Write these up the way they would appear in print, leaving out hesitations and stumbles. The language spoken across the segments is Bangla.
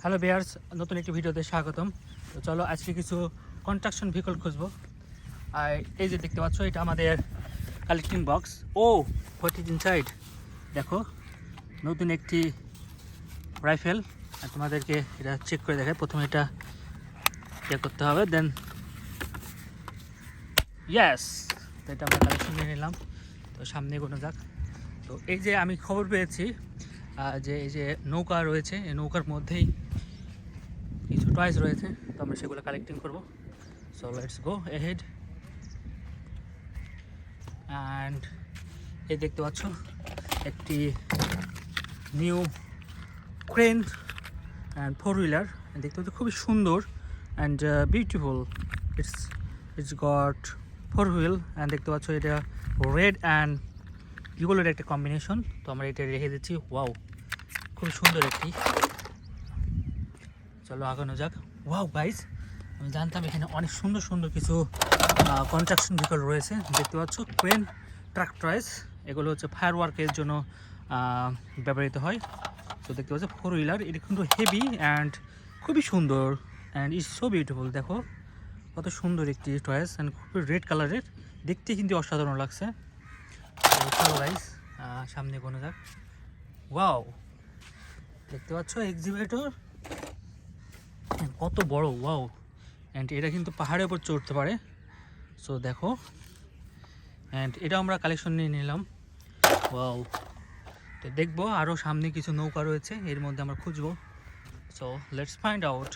হ্যালো বিয়ার্স, নতুন একটি ভিডিওতে স্বাগতম। তো চলো আজকে কিছু কনস্ট্রাকশন ভেহিকল খুঁজবো। আর এই যে দেখতে পাচ্ছ, এটা আমাদের collecting box. Oh what is inside, দেখো নতুন একটি রাইফেল। আর তোমাদেরকে এটা চেক করে দেখায়। প্রথমে এটা চেক করতে হবে, দেন ইয়েস, তো এটা আমরা কালেকশন নিয়ে নিলাম। তো সামনে কোনো যাক। তো এই যে আমি খবর পেয়েছি যে এই যে নৌকা রয়েছে, এই নৌকার মধ্যেই কিছু টয়েস রয়েছে, তো আমরা সেগুলো কালেক্টিং করব। So let's go ahead. And এই দেখতে পাচ্ছ একটি new crane and four wheeler. দেখতে পাচ্ছ খুবই সুন্দর and beautiful. It's goat four wheel and দেখতে পাচ্ছ এটা রেড অ্যান্ড ইয়েলোর একটা কম্বিনেশন। তো আমরা এটা রেখে দিচ্ছি। ওয়াও, খুব সুন্দর একটি। চলো আগানো যাক। ওয়াও গাইস, আমি জানতাম এখানে অনেক সুন্দর সুন্দর কিছু কনস্ট্রাকশন ভেহিকল রয়েছে। দেখতে পাচ্ছ ক্রেন, ট্রাক ট্রয়েস, এগুলো হচ্ছে ফায়ার ওয়ার্কের জন্য ব্যবহৃত হয়। তো দেখতে পাচ্ছ ফোর হুইলার, এটা কিন্তু হেভি অ্যান্ড খুবই সুন্দর অ্যান্ড ইটস সো বিউটিফুল। দেখো কত সুন্দর একটি টয়েস অ্যান্ড খুবই রেড কালারের, দেখতে কিন্তু অসাধারণ লাগছে। চলো গাইস সামনে কোনো যাক। ওয়াও, দেখতে পাচ্ছ এক্সিভেটর কত বড়। ওয়াও, অ্যান্ড এটা কিন্তু পাহাড়ের উপর চড়তে পারে। সো দেখো, অ্যান্ড এটা আমরা কালেকশন নিয়ে নিলাম। ওয়াও, তো দেখবো আরও সামনে কিছু নৌকা রয়েছে, এর মধ্যে আমরা খুঁজবো। So let's find out.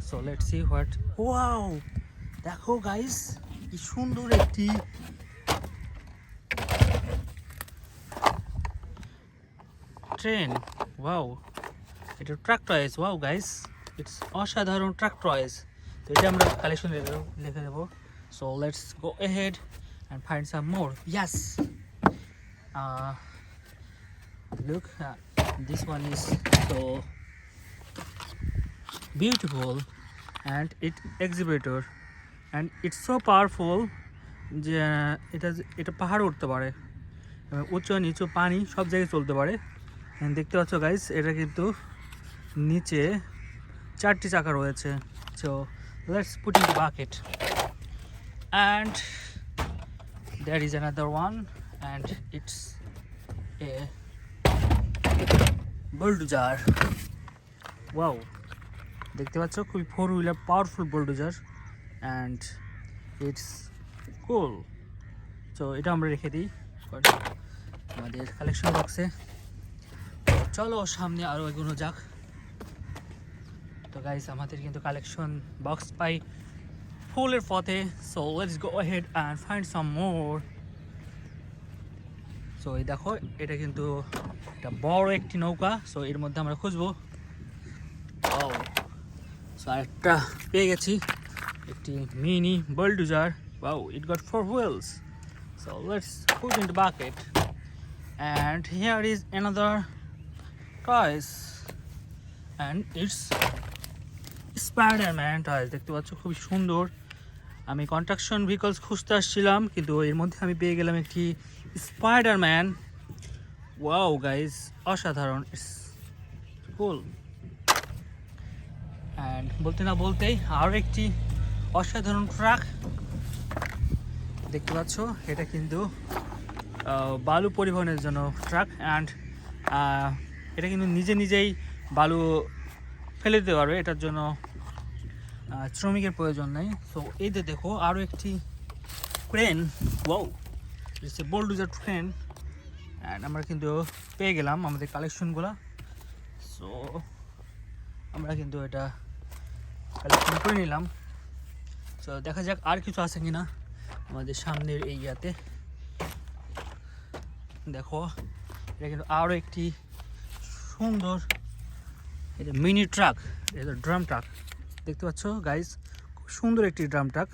So let's see what. Wow, দেখো গাইস কি সুন্দর একটি ট্রেন। ওয়াও, এটা truck toys. Wow guys, it's অসাধারণ ট্রাক টয়েস। তো এটা আমরা কালেকশন লিখে দেবো। So let's go ahead and find some more. Yes, look, this one is so beautiful and it exhibitor and it's so powerful যে এটা পাহাড় উঠতে পারে, উঁচু নিচু পানি সব জায়গায় চলতে পারে। দেখতে পাচ্ছ গাইস, এটা কিন্তু নিচে 4টি চাকা রয়েছে। So let's put in the bucket and there is another one and it's a bulldozer. Wow, দেখতে পাচ্ছ খুবই four wheeler powerful bulldozer and it's cool. So এটা আমরা রেখে দিই আমাদের কালেকশন বক্সে। চলো সামনে আরও এগোনো যাক। তো গাইস আমাদের কিন্তু কালেকশন বক্স পাই ফুলের পথে। So let's go ahead and find some more. So এই দেখো, এটা কিন্তু একটা বড় একটি নৌকা। সো এর মধ্যে আমরা খুঁজবো। ও সো আরেকটা পেয়ে গেছি, একটি mini bulldozer. Wow, it got 4 wheels. So let's put in the bucket and here is another toys and it's Spider-Man toys. দেখতে পাচ্ছ খুবই সুন্দর। আমি কনস্ট্রাকশন ভেহিকলস খুঁজতে আসছিলাম, কিন্তু এর মধ্যে আমি পেয়ে গেলাম একটি স্পাইডারম্যান। ওয়াও গাইজ, অসাধারণ, ইটস কুল। অ্যান্ড বলতে না বলতেই আরও একটি অসাধারণ ট্রাক দেখতে পাচ্ছ। এটা কিন্তু বালু পরিবহনের জন্য ট্রাক অ্যান্ড এটা কিন্তু নিজেই বালু ফেলে দিতে পারবে, এটার জন্য শ্রমিকের প্রয়োজন নেই। সো এই যে দেখো আরও একটি crane. Wow, it's a bulldozer crane and আমরা কিন্তু পেয়ে গেলাম আমাদের কালেকশনগুলো। সো আমরা কিন্তু এটা কালেকশন করে নিলাম। সো দেখা যাক আর কিছু আছে কিনা আমাদের সামনের এই ইয়াতে। দেখো এটা কিন্তু আরও একটি সুন্দর, এটা মিনি ট্রাক, এটা ড্রাম ট্রাক। দেখতে পাচ্ছ গাইজ, খুব সুন্দর একটি ড্রাম ট্রাক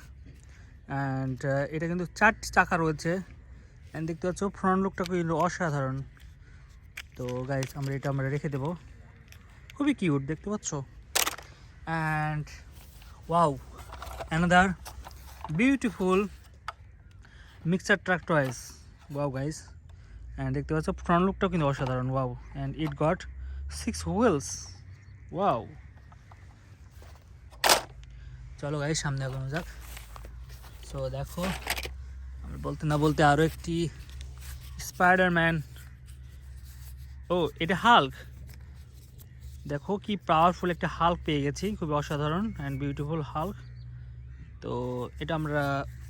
অ্যান্ড এটা কিন্তু 4টি চাকা রয়েছে অ্যান্ড দেখতে পাচ্ছ ফ্রন্ট লুকটা কিন্তু অসাধারণ। তো গাইজ আমরা রেখে দেবো, খুবই কিউট দেখতে পাচ্ছ। And wow, another beautiful mixer truck toys. Wow guys, and দেখতে পাচ্ছ ফ্রন্ট লুকটাও কিন্তু অসাধারণ। Wow, and it got 6 wheels. Wow, চলো গাইস সামনে এগোনো যাক। সো দেখো, আমি বলতে না বলতে আরও একটি স্পাইডারম্যান। ও, এটা হাল্ক। দেখো কি পাওয়ারফুল একটা হাল্ক পেয়ে গেছি, খুবই অসাধারণ অ্যান্ড বিউটিফুল হাল্ক। তো এটা আমরা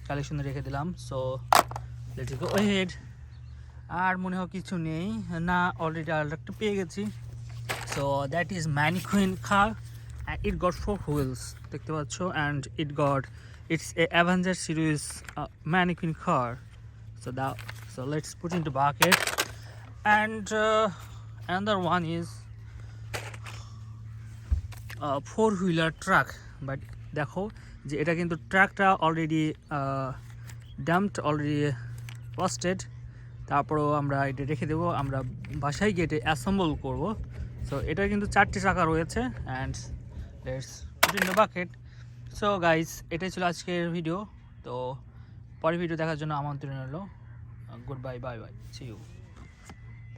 কালেকশনে রেখে দিলাম। So let's go head. আর মনে হয় কিছু নেই না, অলরেডি আর একটা পেয়ে গেছি। So that is mannequin car and it got 4 wheels, দেখতে পাচ্ছ, and it's a Avenger series mannequin car. So let's put into bucket, and another one is four-wheeler truck. But দেখো যে এটা কিন্তু ট্রাকটা অলরেডি ডাম্পড, অলরেডি রস্টেড। তারপরেও আমরা এটা রেখে দেবো, আমরা বাসায় গিয়ে এটা অ্যাসেম্বল করবো। সো এটা কিন্তু 4টি চাকা রয়েছে, and let's put in the bucket. So guys, এটাই ছিল আজকের ভিডিও। তো পরের ভিডিও দেখার জন্য আমন্ত্রণ রইল। Goodbye, bye bye, see you.